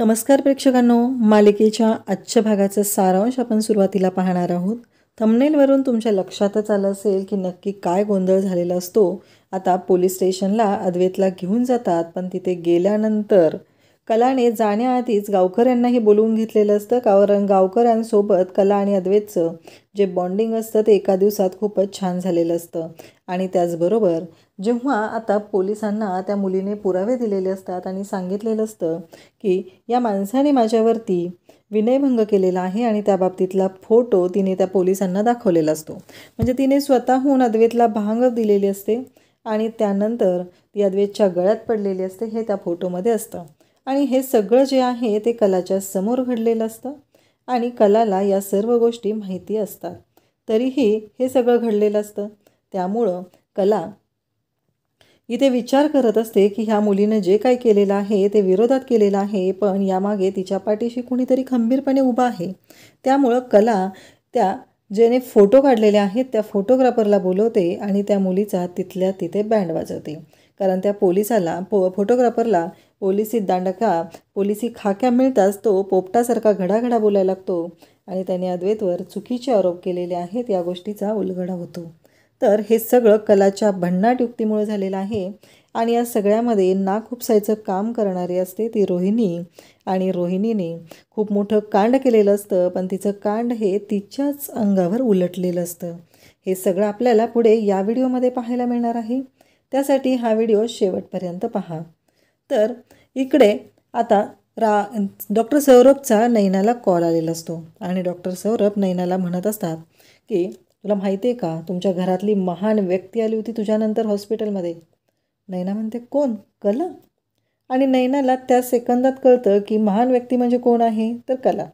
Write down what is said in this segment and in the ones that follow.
नमस्कार प्रेक्षकांनो, मालिकेच्या आजच्या भागाचा सारांश आपण सुरुवातीला पाहणार आहोत. थंबनेलवरून तुमच्या लक्षातच आलं असेल की नक्की काय गोंधळ झालेला असतो. आता पोलीस स्टेशनला अद्वैतला घेऊन जातात, पण तिथे गेल्यानंतर कलाने जाण्याआधीच गावकऱ्यांनाही बोलवून घेतलेलं असतं. कारण गावकऱ्यांसोबत कला आणि अद्वैतचं जे बॉन्डिंग असतं ते एका दिवसात खूपच छान झालेलं असतं. आणि त्याचबरोबर जेव्हा आता पोलिसांना त्या मुलीने पुरावे दिलेले असतात आणि सांगितलेलं असतं की या माणसाने माझ्यावरती विनयभंग केलेला आहे आणि त्या बाबतीतला फोटो तिने त्या पोलिसांना दाखवलेला असतो. म्हणजे तिने स्वतःहून अद्वैतला भांग दिलेली असते आणि त्यानंतर ती अद्वैतच्या गळ्यात पडलेली असते, हे त्या फोटोमध्ये असतं. आणि हे सगळं जे आहे ते कलाच्या समोर घडलेलं असतं आणि कलाला या सर्व गोष्टी माहिती असतात. तरीही हे सगळं घडलेलं असतं. त्यामुळं कला इथे विचार करत असते की ह्या मुलीनं जे काही केलेलं आहे ते विरोधात केलेलं आहे, पण यामागे तिच्या पाठीशी कुणीतरी खंबीरपणे उभा आहे. त्यामुळं कला त्या ज्याने फोटो काढलेले आहेत त्या फोटोग्राफरला बोलवते आणि त्या मुलीचा तिथल्या तिथे बँड वाजवते. कारण त्या फोटोग्राफरला पोलिसी दांडका पोलिसी खाक्या मिळताच तो पोपटासारखा घडाघडा बोलायला लागतो आणि त्याने अद्वैतवर चुकीचे आरोप केलेले आहेत या गोष्टीचा उलगडा होतो. तर हे सगळं कलाच्या भन्नाट युक्तीमुळे झालेलं आहे. आणि या सगळ्यामध्ये नाक खुपसायचं काम करणारी असते ती रोहिणी. आणि रोहिणीने खूप मोठं कांड केलेलं असतं, पण तिचं कांड हे तिच्याच अंगावर उलटलेलं असतं. हे सगळं आपल्याला पुढे या व्हिडिओमध्ये पाहायला मिळणार आहे. त्यासाठी हा व्हिडिओ शेवटपर्यंत पहा. तर इकडे आता डॉक्टर सौरभचा नैनाला कॉल आलेला असतो आणि डॉक्टर सौरभ नैनाला म्हणत असतात की तुला माहिती आहे का, तुमच्या घरातली महान व्यक्ती आली होती तुझ्यानंतर हॉस्पिटलमध्ये. नैना म्हणते, कोण? कला. आणि नैनाला त्या सेकंदात कळतं की महान व्यक्ती म्हणजे कोण आहे, तर कला.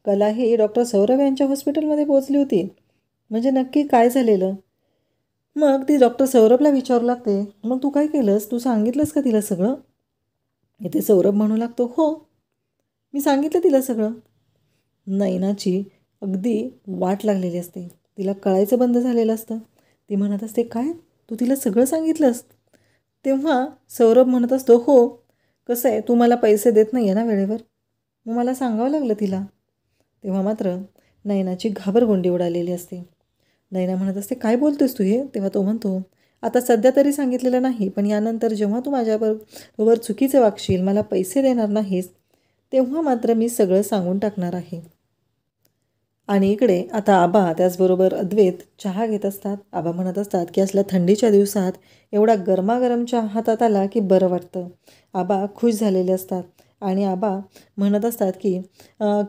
कला ही डॉक्टर सौरभ यांच्या हॉस्पिटलमध्ये पोहोचली होती. म्हणजे नक्की काय झालेलं? मग ती डॉक्टर सौरभला विचारू लागते, मग तू काय केलंस, तू सांगितलंस का तिला सगळं? इथे सौरभ म्हणू लागतो, हो मी सांगितलं तिला सगळं. नैनाची अगदी वाट लागलेली असते, तिला कळायचं बंद झालेलं असतं. ती म्हणत असते, काय तू तिला सगळं सांगितलंस? तेव्हा सौरभ म्हणत असतो, हो कसं आहे, तू मला पैसे देत नाही आहे ना वेळेवर, मग मला सांगावं लागलं तिला. तेव्हा मात्र नैनाची घाबरगुंडी उडालेली असते. नैना म्हणत असते, काय बोलतोस तू हे? तेव्हा तो म्हणतो, आता सध्या तरी सांगितलेलं नाही, पण यानंतर जेव्हा तू माझ्याबरोबर चुकीचं वागशील, मला पैसे देणार नाहीस, तेव्हा मात्र मी सगळं सांगून टाकणार आहे. आणि इकडे आता आबा त्याचबरोबर अद्वैत चहा घेत असतात. आबा म्हणत असतात की असल्या थंडीच्या दिवसात एवढा गरमागरम चहा हातात आला की बरं वाटतं. आबा खुश झालेले असतात आणि आबा म्हणत असतात की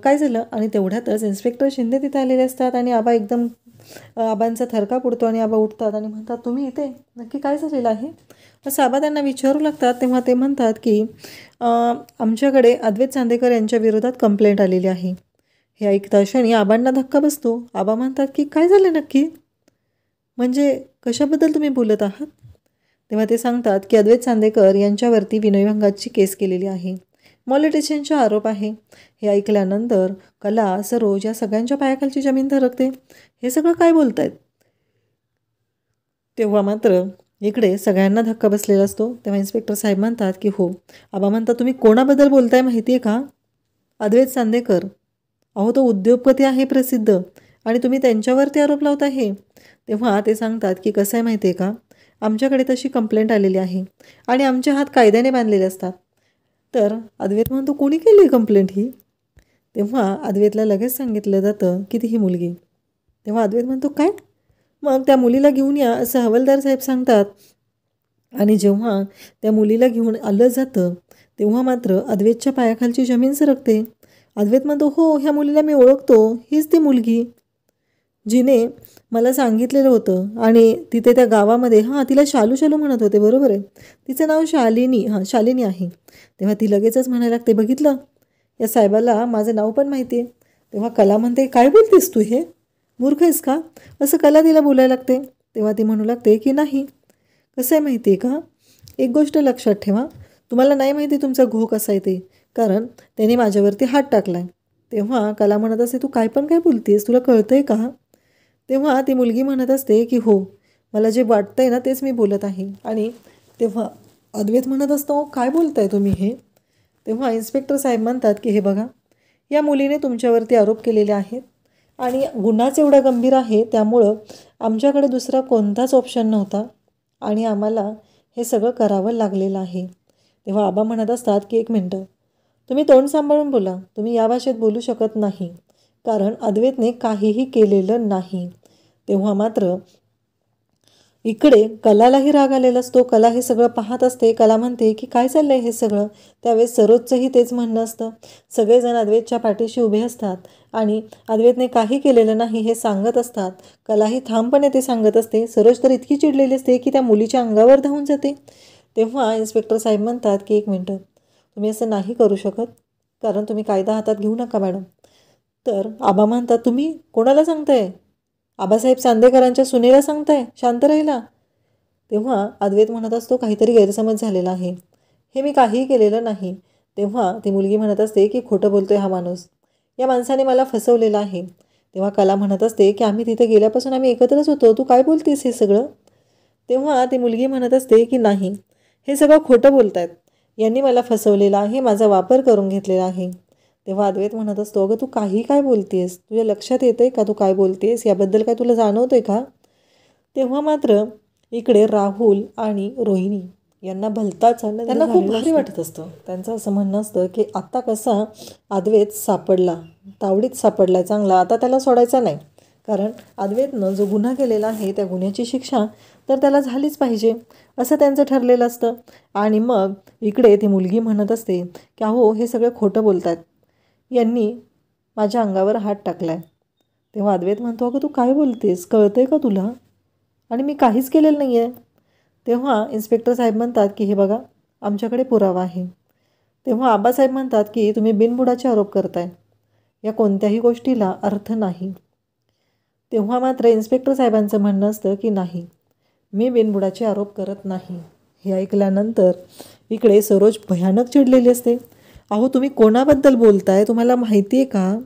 काय झालं. आणि तेवढ्यातच इन्स्पेक्टर शिंदे तिथे आलेले असतात आणि आबा एकदम आबांचा थरकाप उडतो आणि आबा उठतात आणि म्हणतात, तुम्ही इथे नक्की काय झालेलं आहे असं आबा त्यांना विचारू लागतात. तेव्हा ते म्हणतात की आमच्याकडे अद्वैत चांदेकर यांच्या विरोधात कंप्लेंट आलेली आहे. हे ऐकता क्षणी आबांना धक्का बसतो. आबा म्हणतात की काय झालं नक्की, म्हणजे कशाबद्दल तुम्ही बोलत आहात? तेव्हा ते सांगतात की अद्वैत चांदेकर यांच्यावरती विनयभंगाची केस केलेली आहे, मॉलेस्टेशनचा आरोप आहे. हे ऐकल्यानंतर कला सरोज या सगळ्यांच्या पायाखालची जमीन थरकते. हे सगळं काय बोलतायत? तेव्हा मात्र इकडे सगळ्यांना धक्का बसलेला असतो. तेव्हा इन्स्पेक्टर साहेब म्हणतात की हो. आबा म्हणतात, तुम्ही कोणाबद्दल बोलताय माहिती आहे का? अद्वैत चांदेकर. अहो तो उद्योगपती आहे प्रसिद्ध आणि तुम्ही त्यांच्यावरती आरोप लावत आहे. तेव्हा ते सांगतात की कसं आहे माहिती आहे का, आमच्याकडे तशी कंप्लेंट आलेली आहे आणि आमचे हात कायद्याने बांधलेले असतात. तर अद्वैत म्हणतो, कोणी केली कंप्लेंट ही? तेव्हा अद्वैतला लगेच सांगितलं जातं की ती ही मुलगी. तेव्हा अद्वैत म्हणतो, काय? मग त्या मुलीला घेऊन या असं हवालदार साहेब सांगतात. आणि जेव्हा त्या मुलीला घेऊन आलं जातं तेव्हा मात्र अद्वैतच्या पायाखालची जमीन सरकते. अद्वैत म्हणतो, हो ह्या मुलीला मी ओळखतो, हीच ती मुलगी जिने मला सांगितलेलं होतं. आणि तिथे त्या गावामध्ये तिला शालू शालू म्हणत होते, बरोबर आहे, तिचं नाव शालिनी, शालिनी आहे. तेव्हा ती लगेचच म्हणायला लागते, बघितलं या साहेबाला माझं नाव पण माहिती आहे. तेव्हा कला म्हणते, काय बोलतेस तू, हे मूर्ख आहेस का, असं कला तिला बोलायला लागते. तेव्हा ती म्हणू लागते की नाही, कसं आहे माहिती आहे का, एक गोष्ट लक्षात ठेवा, तुम्हाला नाही माहिती तुमचा घो कसा आहे ते, कारण त्याने माझ्यावरती हात टाकला आहे. तेव्हा कला म्हणत असते, तू काय पण काय बोलतेस, तुला कळतं आहे का? तेव्हा ती मुलगी म्हणत असते की हो, मला जे वाटतं आहे ना तेच मी बोलत आहे. आणि तेव्हा अद्वैत म्हणत असतो, काय बोलताय तुम्ही हे? तेव्हा इन्स्पेक्टर साहेब म्हणतात की हे बघा, या मुलीने तुमच्यावरती आरोप केलेले आहेत आणि गुन्हाच एवढा गंभीर आहे, त्यामुळं आमच्याकडे दुसरा कोणताच ऑप्शन नव्हता आणि आम्हाला हे सगळं करावं लागलेलं आहे. तेव्हा आबा म्हणत असतात की एक मिनटं, तुम्ही तोंड सांभाळून बोला, तुम्ही या भाषेत बोलू शकत नाही, कारण अद्वैतने काहीही केलेलं नाही. तेव्हा मात्र इकडे कलालाही राग आलेला असतो. कला हे सगळं पाहत असते. कला म्हणते की काय चाललंय हे सगळं. त्यावेळेस सरोजचंही तेच म्हणणं असतं. सगळेजण अद्वैतच्या पाठीशी उभे असतात आणि अद्वैतने काही केलेलं नाही हे सांगत असतात. कलाही ठामपणे ते सांगत असते. सरोज तर इतकी चिडलेली असते की त्या मुलीच्या अंगावर धावून जाते. तेव्हा इन्स्पेक्टर साहेब म्हणतात की एक मिनटं, तुम्ही असं नाही करू शकत, कारण तुम्ही कायदा हातात घेऊ नका मॅडम. तर आबा म्हणतात, तुम्ही कोणाला सांगताय? आबासाहेब चांदेकरांच्या सुनेला सांगताय शांत राहिला. तेव्हा अद्वैत म्हणत असतो काहीतरी गैरसमज झालेला आहे, हे मी काहीही केलेलं नाही. तेव्हा ती मुलगी म्हणत असते की खोटं बोलतोय हा माणूस, या माणसाने मला फसवलेलं आहे. तेव्हा कला म्हणत असते की आम्ही तिथे गेल्यापासून आम्ही एकत्रच होतो, तू काय बोलतेस हे सगळं? तेव्हा ती मुलगी म्हणत असते की नाही, हे सगळं खोटं बोलतायत, यांनी मला फसवलेलं आहे, माझा वापर करून घेतलेला आहे. तेव्हा अद्वैत म्हणत असतो, अगं तू काही काय बोलतेस, तुझ्या लक्षात येतंय का तू काय बोलतेस, याबद्दल काय तुला जाणवतंय का? तेव्हा मात्र इकडे राहुल आणि रोहिणी यांना भलताच त्यांना खूप भारी वाटत असतं. त्यांचं असं म्हणणं असतं की आत्ता कसा अद्वैत सापडला, तावडीत सापडला चांगला, आता त्याला सोडायचा नाही, कारण अद्वैतनं जो गुन्हा केलेला आहे त्या गुन्ह्याची शिक्षा तर त्याला झालीच पाहिजे असं त्यांचं ठरलेलं असतं. आणि मग इकडे ती मुलगी म्हणत असते की अहो हे सगळे खोटं बोलतात, यांनी माझ्या अंगावर हात टाकला आहे. तेव्हा अद्वैत म्हणतो, अगं तू काय बोलतेस, कळतंय का तुला, आणि मी काहीच केलेलं नाही आहे. तेव्हा इन्स्पेक्टर साहेब म्हणतात की हे बघा, आमच्याकडे पुरावा आहे. तेव्हा आबासाहेब म्हणतात की तुम्ही बिनबुडाचे आरोप करताय, या कोणत्याही गोष्टीला अर्थ नाही. तेव्हा मात्र इन्स्पेक्टर साहेबांचं म्हणणं असतं की नाही, मी बिनबुडाचे आरोप करत नाही. हे ऐकल्यानंतर इकडे सरोज भयानक चिडलेली असते. अहो तुम्ही कोणाबद्दल बोलताय, तुम्हाला माहिती आहे का,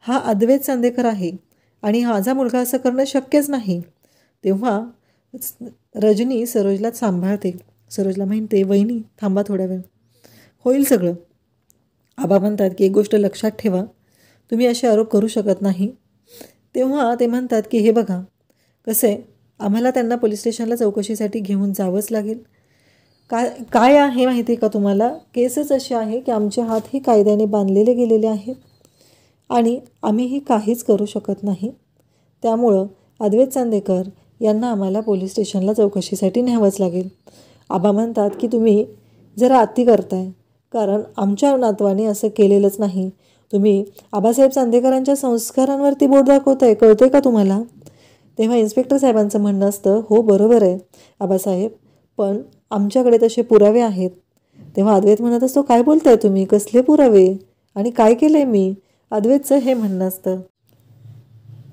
हा अद्वैत चांदेकर आहे आणि माझा मुलगा असं करणं शक्यच नाही. तेव्हा रजनी सरोजला सांभाळते. सरोजला म्हणते, वहिनी थांबा थोड्या वेळ, होईल सगळं. आबा म्हणतात की एक गोष्ट लक्षात ठेवा, तुम्ही असे आरोप करू शकत नाही. तेव्हा ते म्हणतात की हे बघा, कसं आहे, आम्हाला त्यांना पोलीस स्टेशनला चौकशीसाठी घेऊन जावंच लागेल. काय आहे माहिती आहे का तुम्हाला, केसच अशी आहे की आमचे हातही कायद्याने बांधलेले गेलेले आहेत आणि आम्हीही काहीच करू शकत नाही. त्यामुळं अद्वैत चांदेकर यांना आम्हाला पोलीस स्टेशनला चौकशीसाठी न्यावंच लागेल. आबा म्हणतात की तुम्ही जरा अति करताय, कारण आमच्या नातवाने असं केलेलंच नाही. तुम्ही आबासाहेब चांदेकरांच्या संस्कारांवरती बोट दाखवताय, कळतंय का तुम्हाला? तेव्हा इन्स्पेक्टर साहेबांचं म्हणणं असतं, हो बरोबर आहे आबासाहेब, पण आमच्याकडे तसे पुरावे आहेत. तेव्हा अद्वैत म्हणत असतो, काय बोलताय तुम्ही, कसले पुरावे आणि काय केलं आहे मी? अद्वैतचं हे म्हणणं असतं.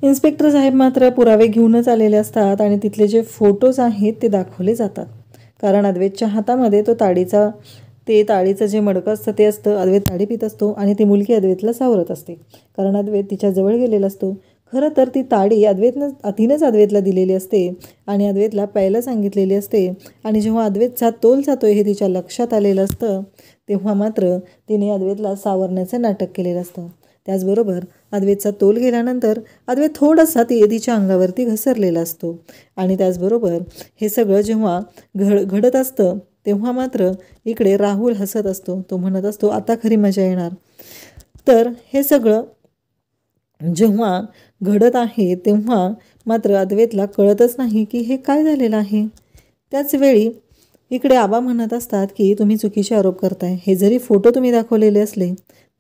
इन्स्पेक्टर साहेब मात्र पुरावे घेऊनच आलेले असतात आणि तिथले जे फोटोज आहेत ते दाखवले जातात. कारण अद्वैतच्या हातामध्ये ताळीचं जे मडकं असतं ते असतं. अद्वैत ताडी पित असतो आणि ती मुलगी अद्वैतला सावरत असते, कारण अद्वैत तिच्याजवळ गेलेला असतो. खरं तर ती ताडी तिनंच अद्वैतला दिलेली असते आणि अद्वैतला प्यायला सांगितलेली असते. आणि जेव्हा अद्वैतचा तोल जातोय हे तिच्या लक्षात आलेलं असतं, तेव्हा मात्र तिने अद्वैतला सावरण्याचं नाटक केलेलं असतं. त्याचबरोबर अद्वैतचा तोल गेल्यानंतर अद्वैत थोडासा तिच्या अंगावरती घसरलेला असतो. आणि त्याचबरोबर हे सगळं जेव्हा घडत असतं तेव्हा मात्र इकडे राहुल हसत असतो. तो म्हणत असतो, आता खरी मजा येणार. तर हे सगळं जेव्हा घडत आहे तेव्हा मात्र अद्वैतला कळतच नाही की हे काय झालेलं आहे. त्याचवेळी इकडे आबा म्हणत असतात की तुम्ही चुकीचे आरोप करताय. हे जरी फोटो तुम्ही दाखवलेले असले,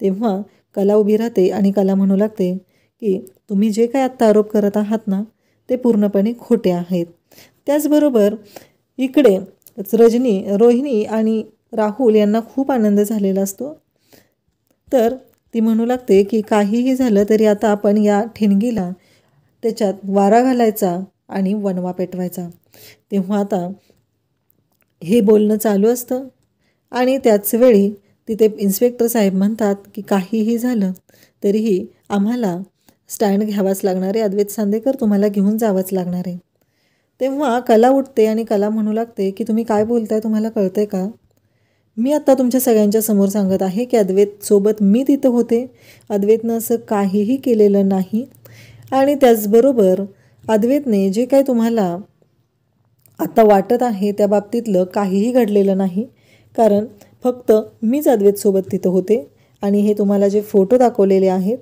तेव्हा कला उभी राहते आणि कला म्हणू लागते की तुम्ही जे काय आत्ता आरोप करत आहात ना, ते पूर्णपणे खोटे आहेत. त्याचबरोबर इकडे रोहिणी आणि राहुल यांना खूप आनंद झालेला असतो. तर ती म्हणू लागते की काहीही झालं तरी आता आपण या ठिणगीला त्याच्यात वारा घालायचा आणि वणवा पेटवायचा. तेव्हा आता हे बोलणं चालू असतं आणि त्याचवेळी तिथे इन्स्पेक्टर साहेब म्हणतात की काहीही झालं तरीही आम्हाला स्टँड घ्यावाच लागणार आहे, अद्वैत चांदेकर तुम्हाला घेऊन जावंच लागणार आहे. तेव्हा कला उठते आणि कला म्हणू लागते की तुम्ही काय बोलताय, तुम्हाला कळतंय का? मी आत्ता तुमच्या सगळ्यांच्या समोर सांगत आहे की अद्वैतसोबत मी तिथं होते. अद्वैतनं असं काहीही केलेलं नाही. आणि त्याचबरोबर अद्वैतने जे काही तुम्हाला आता वाटत आहे त्या बाबतीतलं काहीही घडलेलं नाही. कारण फक्त मीच अद्वैतसोबत तिथं होते. आणि हे तुम्हाला जे फोटो दाखवलेले आहेत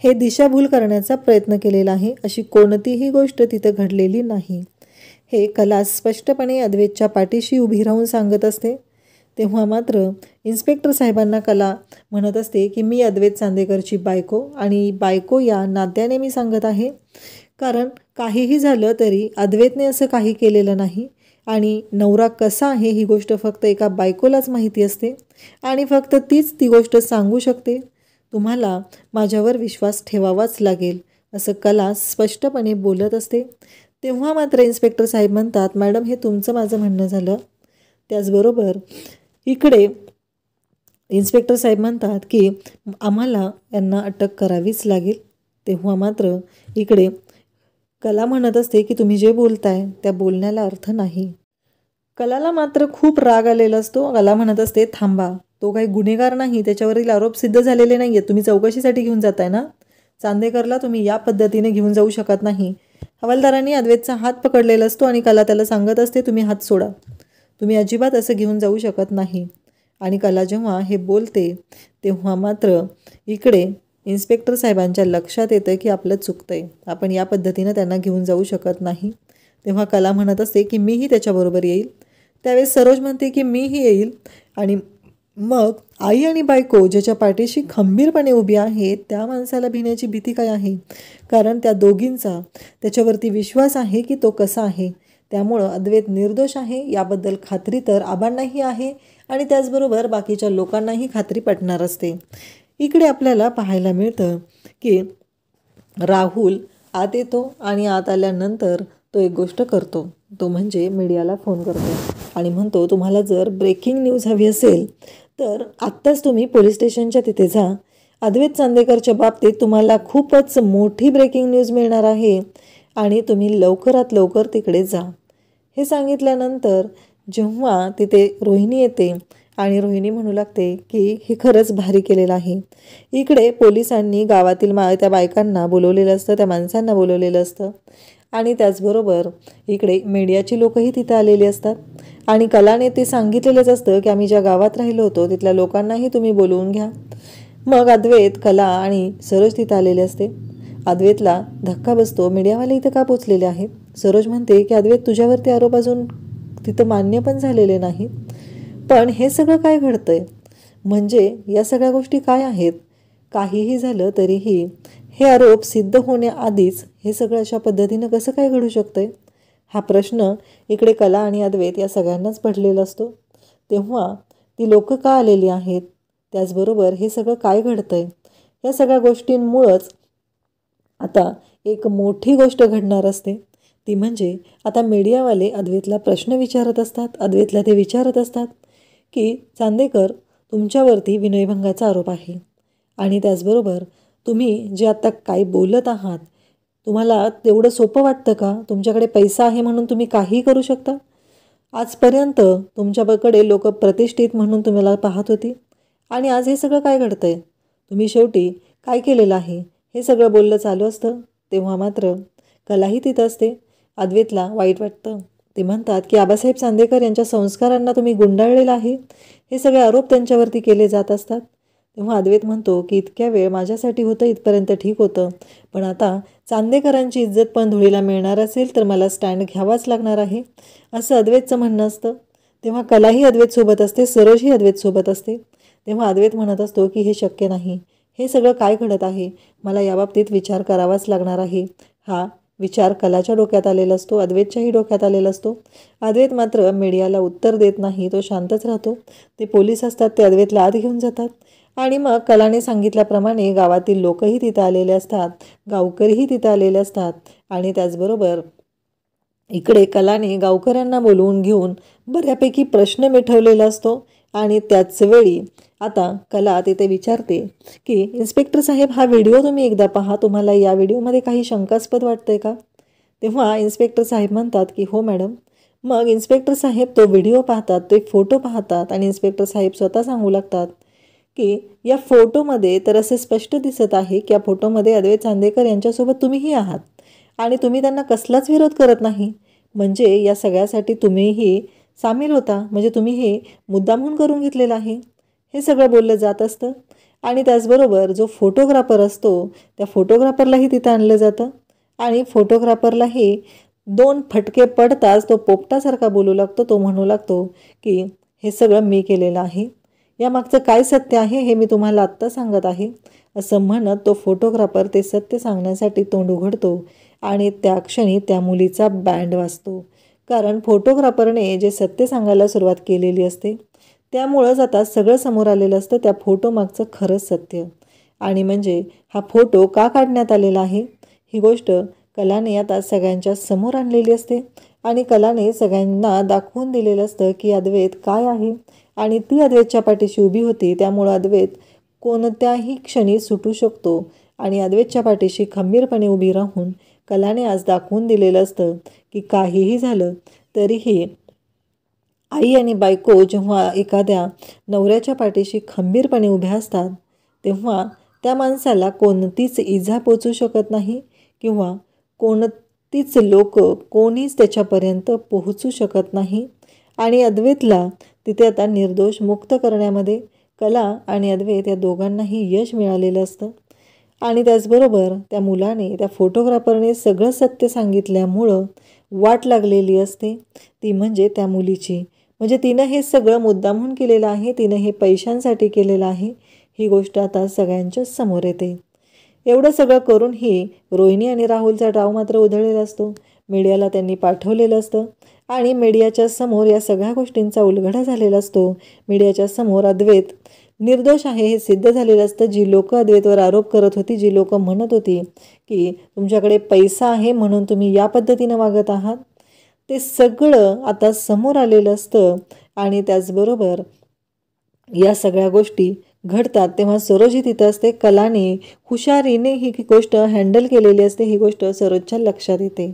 हे दिशाभूल करण्याचा प्रयत्न केलेला आहे. अशी कोणतीही गोष्ट तिथं घडलेली नाही. हे कला स्पष्टपणे अद्वैतच्या पाठीशी उभी राहून सांगत असते. तेव्हा मात्र इन्स्पेक्टर साहेबांना कला म्हणत असते की मी अद्वैत चांदेकरची बायको आणि बायको या नात्याने मी सांगत आहे. कारण काहीही झालं तरी अद्वैतने असं काही केलेलं नाही. आणि नवरा कसा आहे ही गोष्ट फक्त एका बायकोलाच माहिती असते आणि फक्त तीच ती गोष्ट सांगू शकते. तुम्हाला माझ्यावर विश्वास ठेवावाच लागेल असं कला स्पष्टपणे बोलत असते. तेव्हा मात्र इन्स्पेक्टर साहेब म्हणतात मॅडम हे तुमचं माझं म्हणणं झालं. त्याचबरोबर इकडे इन्स्पेक्टर साहेब म्हणतात की आम्हाला यांना अटक करावीच लागेल. तेव्हा मात्र इकडे कला म्हणत असते की तुम्ही जे बोलताय त्या बोलण्याला अर्थ नाही. कलाला मात्र खूप राग आलेला असतो. कला म्हणत असते थांबा, तो काही गुन्हेगार नाही, त्याच्यावरील आरोप सिद्ध झालेले नाही आहेत. तुम्ही चौकशीसाठी घेऊन जाताय ना, चांदेकरला तुम्ही या पद्धतीने घेऊन जाऊ शकत नाही. हवालदारांनी अद्वैतचा हात पकडलेला असतो आणि कला त्याला सांगत असते तुम्ही हात सोडा, तुम्ही अजिबात असं घेऊन जाऊ शकत नाही. आणि कला जेव्हा हे बोलते तेव्हा मात्र इकडे इन्स्पेक्टर साहेबांच्या लक्षात येतं की आपलं चुकतं आहे, आपण या पद्धतीनं त्यांना घेऊन जाऊ शकत नाही. तेव्हा कला म्हणत असते की मीही त्याच्याबरोबर येईल. त्यावेळेस सरोज म्हणते की मीही येईल. आणि मग आई आणि बायको ज्याच्या पाठीशी खंबीरपणे उभी आहे त्या माणसाला भिण्याची भीती काय आहे? कारण त्या दोघींचा त्याच्यावरती विश्वास आहे की तो कसा आहे. त्यामुळं अद्वैत निर्दोष आहे याबद्दल खात्री तर आबांनाही आहे आणि त्याचबरोबर बाकीच्या लोकांनाही खात्री पटणार असते. इकडे आपल्याला पाहायला मिळतं की राहुल आत येतो आणि आत आल्यानंतर तो एक गोष्ट करतो, तो म्हणजे मीडियाला फोन करतो आणि म्हणतो तुम्हाला जर ब्रेकिंग न्यूज हवी असेल तर आत्ताच तुम्ही पोलीस स्टेशनच्या तिथे जा. अद्वैत चांदेकरच्या बाबतीत तुम्हाला खूपच मोठी ब्रेकिंग न्यूज मिळणार आहे आणि तुम्ही लवकरात लवकर तिकडे जा. हे सांगितल्यानंतर जेव्हा तिथे रोहिणी येते आणि रोहिणी म्हणू लागते की हे खरंच भारी केलेलं आहे. इकडे पोलिसांनी गावातील त्या बायकांना बोलवलेलं असतं, त्या माणसांना बोलवलेलं असतं आणि त्याचबरोबर इकडे मीडियाची लोकही तिथं आलेली असतात. आणि कलाने ते सांगितलेलंच असतं की आम्ही ज्या गावात राहिलो होतो तिथल्या लोकांनाही तुम्ही बोलवून घ्या. मग अद्वैत, कला आणि सरोज तिथं आलेले असते. अद्वैतला धक्का बसतो, मीडियावाले इथं का पोचलेले आहेत? सरोज म्हणते की अद्वैत तुझ्यावरती आरोप अजून तिथं मान्य पण झालेले नाहीत. पण हे सगळं काय घडतंय? म्हणजे या सगळ्या गोष्टी काय आहेत? काहीही झालं तरीही हे आरोप सिद्ध होण्याआधीच हे सगळं अशा पद्धतीनं कसं काय घडू शकतंय? हा प्रश्न इकडे कला आणि अद्वैत या सगळ्यांनाच पडलेला असतो. तेव्हा ती लोकं का आलेली आहेत? त्याचबरोबर हे सगळं काय घडतंय? या सगळ्या गोष्टींमुळंच आता एक मोठी गोष्ट घडणार असते. ती म्हणजे आता मीडियावाले अद्वैतला प्रश्न विचारत असतात. अद्वैतला ते विचारत असतात की चांदेकर तुमच्यावरती विनयभंगाचा आरोप आहे आणि त्याचबरोबर तुम्ही जे आता काय बोलत आहात तुम्हाला तेवढं सोपं वाटतं का? तुमच्याकडे पैसा आहे म्हणून तुम्ही काहीही करू शकता? आजपर्यंत तुमच्याकडे लोक प्रतिष्ठित म्हणून तुम्हाला पाहत होती आणि आज हे सगळं काय घडतंय? तुम्ही शेवटी काय केलेलं आहे? हे सगळं बोललं चालू असतं. तेव्हा मात्र कलाही तिथं असते. अद्वैतला वाईट वाटतं. ते म्हणतात की आबासाहेब चांदेकर यांच्या संस्कारांना तुम्ही गुंडाळलेला आहे. हे सगळे आरोप त्यांच्यावरती केले जात असतात. तेव्हा अद्वैत म्हणतो की इतक्या वेळ माझ्यासाठी होतं, इथपर्यंत ठीक होतं, पण आता चांदेकरांची इज्जत पण धुळीला मिळणार असेल तर मला स्टँड घ्यावाच लागणार आहे असं अद्वैतचं म्हणणं असतं. तेव्हा कलाही अद्वैतसोबत असते, सरोजही अद्वैतसोबत असते. तेव्हा अद्वैत म्हणत असतो की हे शक्य नाही, हे सगळं काय घडत आहे, मला याबाबतीत विचार करावाच लागणार आहे. हा विचार कलाच्या डोक्यात आलेला असतो, अद्वैतच्याही डोक्यात आलेला असतो. अद्वैत मात्र मीडियाला उत्तर देत नाही, तो शांतच राहतो. ते पोलीस असतात, ते अद्वैतला आत घेऊन जातात आणि मग कलाने सांगितल्याप्रमाणे गावातील लोकही तिथं आलेले असतात, गावकरीही तिथं आलेले असतात आणि त्याचबरोबर इकडे कलाने गावकऱ्यांना बोलवून घेऊन बऱ्यापैकी प्रश्न मिटवलेला असतो. आणि त्याच वेळी आता कला तिथे विचारते की इन्स्पेक्टर साहेब हा व्हिडिओ तुम्ही एकदा पहा, तुम्हाला या व्हिडिओमध्ये काही शंकास्पद वाटतंय का? तेव्हा इन्स्पेक्टर साहेब म्हणतात की हो मॅडम, मग इन्स्पेक्टर साहेब तो व्हिडिओ पाहतात, ते फोटो पाहतात आणि इन्स्पेक्टर साहेब स्वतः सांगू लागतात की या फोटोमध्ये तर असे स्पष्ट दिसत आहे की या फोटोमध्ये अद्वैत चांदेकर यांच्यासोबत तुम्हीही आहात आणि तुम्ही त्यांना कसलाच विरोध करत नाही. म्हणजे या सगळ्यासाठी तुम्हीही सामील होता, म्हणजे तुम्ही हे मुद्दामहून करून घेतलेलं आहे. हे सगळं बोललं जात असतं. आणि त्याचबरोबर जो फोटोग्राफर असतो त्या फोटोग्राफरलाही तिथं आणलं जातं आणि फोटोग्राफरलाही 2 फटके पडताच तो पोपटासारखा बोलू लागतो. तो म्हणू लागतो की हे सगळं मी केलेलं आहे, यामागचं काय सत्य आहे हे मी तुम्हाला आत्ता सांगत आहे. असं म्हणत तो फोटोग्राफर ते सत्य सांगण्यासाठी तोंड उघडतो आणि त्या क्षणी त्या मुलीचा बँड वाजतो. कारण फोटोग्राफरने जे सत्य सांगायला सुरुवात केलेली असते त्यामुळंच आता सगळं समोर आलेलं असतं त्या फोटोमागचं खरंच सत्य. आणि म्हणजे हा फोटो का काढण्यात आलेला आहे ही गोष्ट कलाने आता सगळ्यांच्या समोर आणलेली असते आणि कलाने सगळ्यांना दाखवून दिलेलं असतं की अद्वैत काय आहे. आणि ती अद्वैतच्या पाठीशी उभी होती, त्यामुळं अद्वैत कोणत्याही क्षणी सुटू शकतो. आणि अद्वैतच्या पाठीशी खंबीरपणे उभी राहून कलाने आज दाखवून दिलेलं असतं की काहीही झालं तरीही आई आणि बायको जेव्हा एखाद्या नवऱ्याच्या पाठीशी खंबीरपणे उभ्या असतात तेव्हा त्या माणसाला कोणतीच इजा पोचू शकत नाही किंवा कोणतीच लोक कोणीच त्याच्यापर्यंत पोहोचू शकत नाही. आणि अद्वैतला तिथे आता निर्दोष मुक्त करण्यामध्ये कला आणि अद्वैत या दोघांनाही यश मिळालेलं असतं. आणि त्याचबरोबर त्या मुलाने त्या फोटोग्राफरने सगळं सत्य सांगितल्यामुळं वाट लागलेली असते ती म्हणजे त्या मुलीची. म्हणजे तिनं हे सगळं मुद्दामहून केलेलं आहे, तिनं हे पैशांसाठी केलेलं आहे, ही गोष्ट आता सगळ्यांच्या समोर येते. एवढं सगळं करूनही रोहिणी आणि राहुलचा डाव मात्र उधळलेला असतो. मीडियाला त्यांनी पाठवलेलं असतं आणि मीडियाच्या समोर या सगळ्या गोष्टींचा उलगडा झालेला असतो. मीडियाच्या समोर अद्वैत निर्दोष आहे हे सिद्ध झालेलं असतं. जी लोकं अद्वैतवर आरोप करत होती, जी लोकं म्हणत होती की तुमच्याकडे पैसा आहे म्हणून तुम्ही या पद्धतीनं वागत आहात, ते सगळं आता समोर आलेलं असतं. आणि त्याचबरोबर या सगळ्या गोष्टी घडतात तेव्हा सरोज तिथं असते. कलाने हुशारीने ही गोष्ट हँडल केलेली असते, ही गोष्ट सरोजच्या लक्षात येते.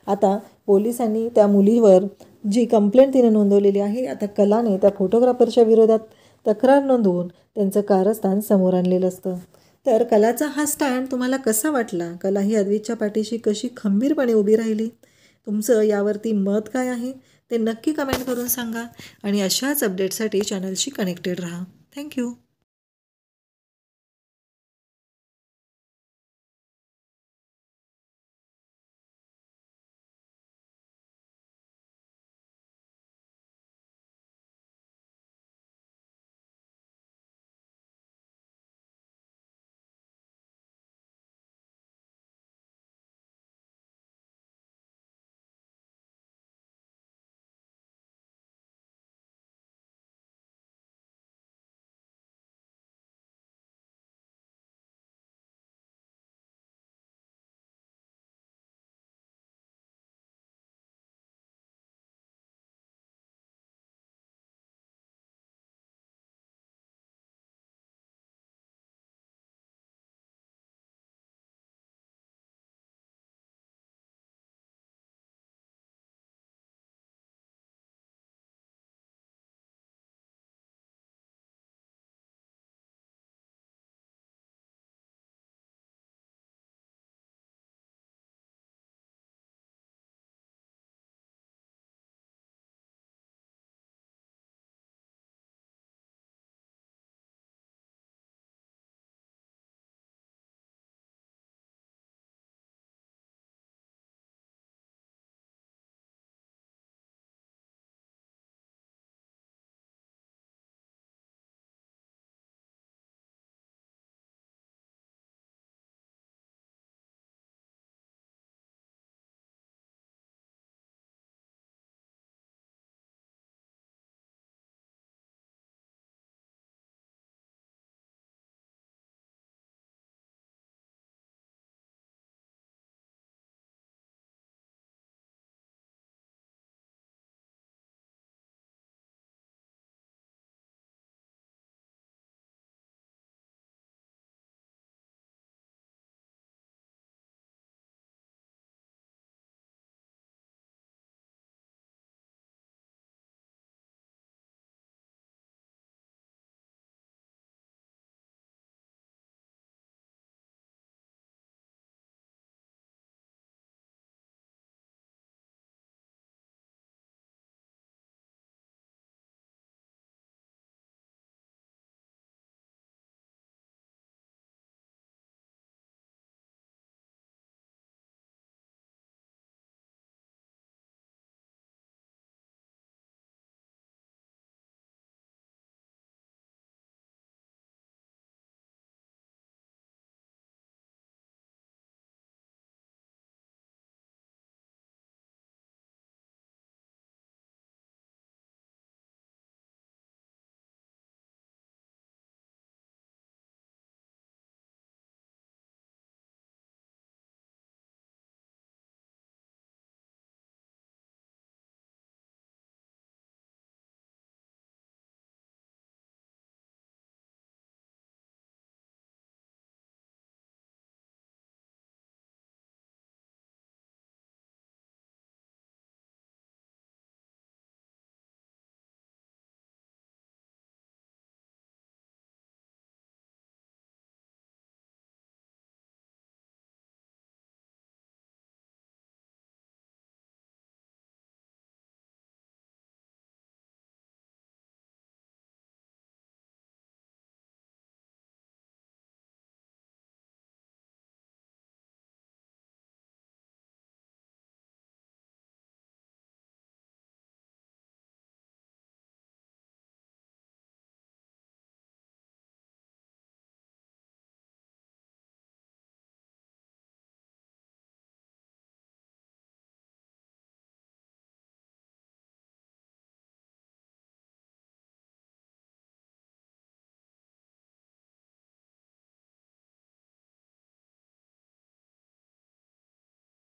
आता पोलिसांनी त्या मुलीवर जी कंप्लेंट तिने नोंदवलेली आहे, आता कलाने त्या फोटोग्राफरच्या विरोधात तक्रार नोंदवून त्यांचं कारस्थान समोर आणलेलं असतं. तर कलाचा हा स्टँड तुम्हाला कसा वाटला? कला ही अद्वैतच्या पाठीशी कशी खंबीरपणे उभी राहिली? तुमचं यावरती मत काय आहे ते नक्की कमेंट करून सांगा आणि अशाच अपडेटसाठी चॅनलशी कनेक्टेड राहा. थँक्यू.